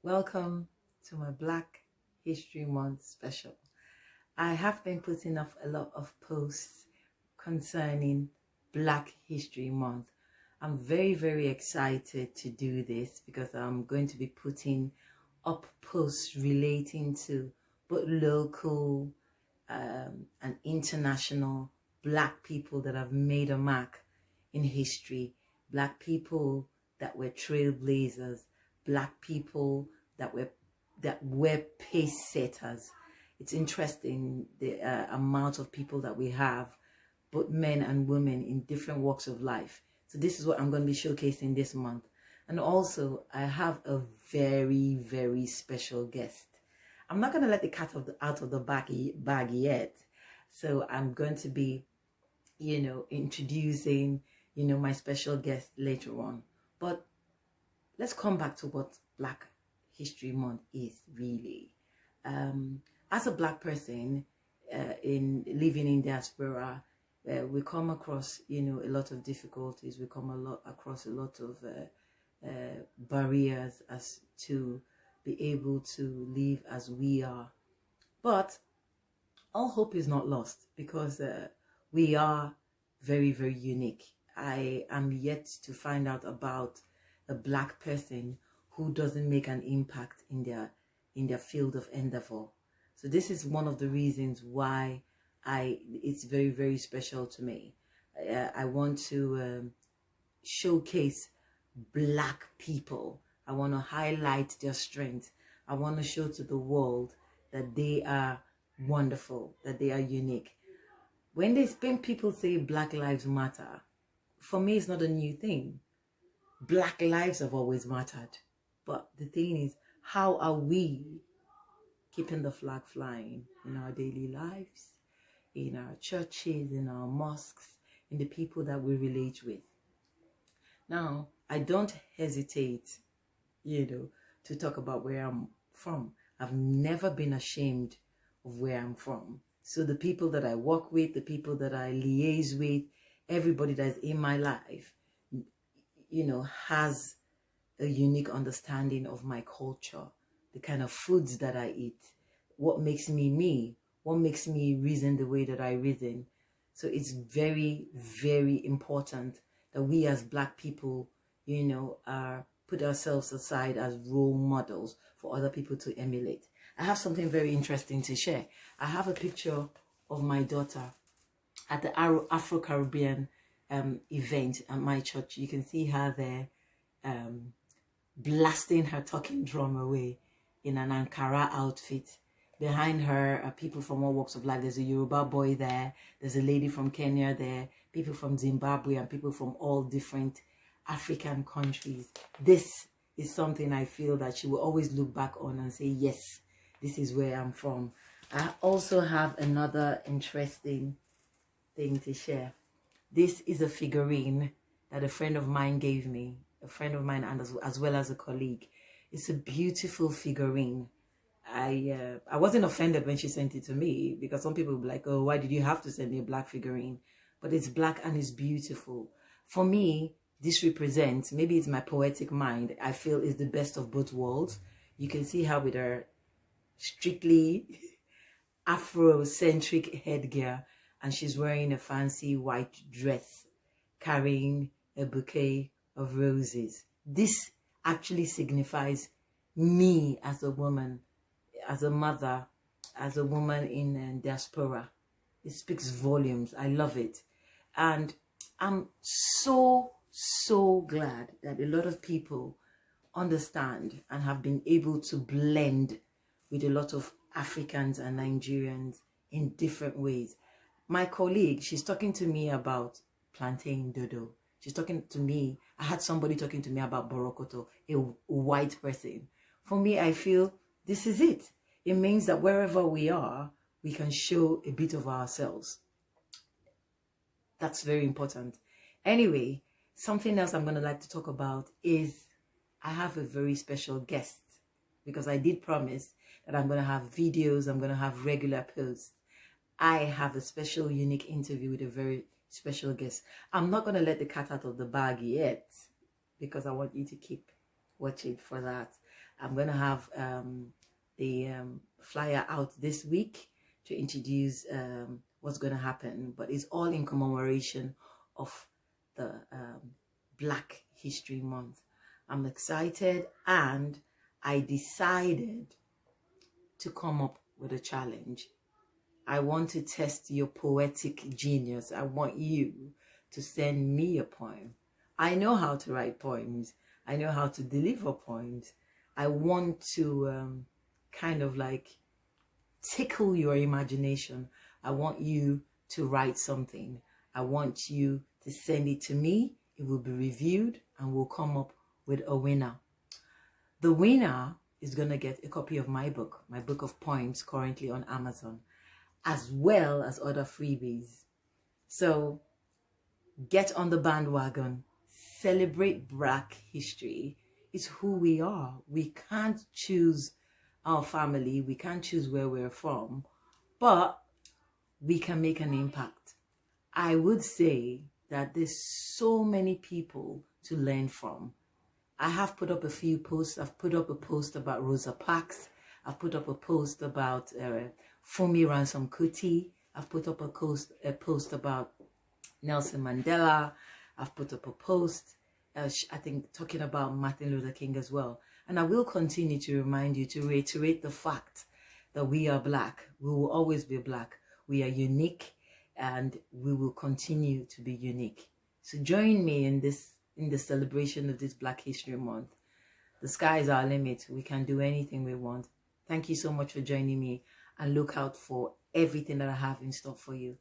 Welcome to my Black History Month special. I have been putting up a lot of posts concerning Black History Month. I'm very excited to do this because I'm going to be putting up posts relating to both local and international Black people that have made a mark in history, Black people that were trailblazers, Black people that were pace setters. It's interesting the amount of people that we have, both men and women in different walks of life. So this is what I'm going to be showcasing this month. And also, I have a very special guest. I'm not going to let the cat out of the bag yet. So I'm going to be, introducing, my special guest later on. But let's come back to what Black History Month is really. As a Black person in living in diaspora, we come across, a lot of difficulties. We come across a lot of barriers as to be able to live as we are. But all hope is not lost because we are very unique. I am yet to find out about a Black person who doesn't make an impact in their field of endeavor. So this is one of the reasons why it's very special to me. I want to showcase Black people. I want to highlight their strength. I want to show to the world that they are wonderful, that they are unique. When people say Black Lives Matter, for me it's not a new thing. Black lives have always mattered. But the thing is, how are we keeping the flag flying in our daily lives, in our churches, in our mosques, in the people that we relate with? Now, I don't hesitate, to talk about where I'm from. I've never been ashamed of where I'm from. So the people that I work with, the people that I liaise with, everybody that's in my life, has a unique understanding of my culture, the kind of foods that I eat, what makes me me, what makes me reason the way that I reason. So it's very important that we as Black people, put ourselves aside as role models for other people to emulate. I have something very interesting to share. I have a picture of my daughter at the Afro-Caribbean event at my church. You can see her there blasting her talking drum away in an Ankara outfit. Behind her are people from all walks of life. There's a Yoruba boy there. There's a lady from Kenya there. People from Zimbabwe and people from all different African countries. This is something I feel that she will always look back on and say, yes, this is where I'm from. I also have another interesting thing to share. This is a figurine that a friend of mine gave me, a friend of mine and as well as a colleague. It's a beautiful figurine. I wasn't offended when she sent it to me because some people will be like, oh, why did you have to send me a Black figurine? But it's Black and it's beautiful. For me, this represents, maybe it's my poetic mind, I feel is the best of both worlds. You can see her with her strictly Afrocentric headgear, and she's wearing a fancy white dress, carrying a bouquet of roses. This actually signifies me as a woman, as a mother, as a woman in diaspora. It speaks volumes. I love it. And I'm so glad that a lot of people understand and have been able to blend with a lot of Africans and Nigerians in different ways. My colleague, she's talking to me about plantain dodo. She's talking to me. I had somebody talking to me about borokoto, a white person. For me, I feel this is it. It means that wherever we are, we can show a bit of ourselves. That's very important. Anyway, something else I'm going to like to talk about is I have a very special guest because I did promise that I'm going to have videos, I'm going to have regular posts. I have a special, unique interview with a very special guest. I'm not going to let the cat out of the bag yet because I want you to keep Watch it for that. I'm going to have the flyer out this week to introduce what's going to happen, but it's all in commemoration of the Black History Month. I'm excited, and I decided to come up with a challenge. I want to test your poetic genius. I want you to send me a poem. I know how to write poems. I know how to deliver poems. I want to kind of like tickle your imagination. I want you to write something. I want you to send it to me. It will be reviewed and we'll come up with a winner. The winner is going to get a copy of my book of poems, currently on Amazon, as well as other freebies. So get on the bandwagon. Celebrate Black history. It's who we are. We can't choose our family. We can't choose where we're from, but we can make an impact. I would say that there's so many people to learn from. I have put up a few posts. I've put up a post about Rosa Parks. I've put up a post about Funmi Ransom Kuti. I've put up a post about Nelson Mandela. I've put up a post, I think, talking about Martin Luther King as well. And I will continue to remind you, to reiterate the fact that we are Black. We will always be Black. We are unique, and we will continue to be unique. So join me in the celebration of this Black History Month. The sky is our limit. We can do anything we want. Thank you so much for joining me, and look out for everything that I have in store for you.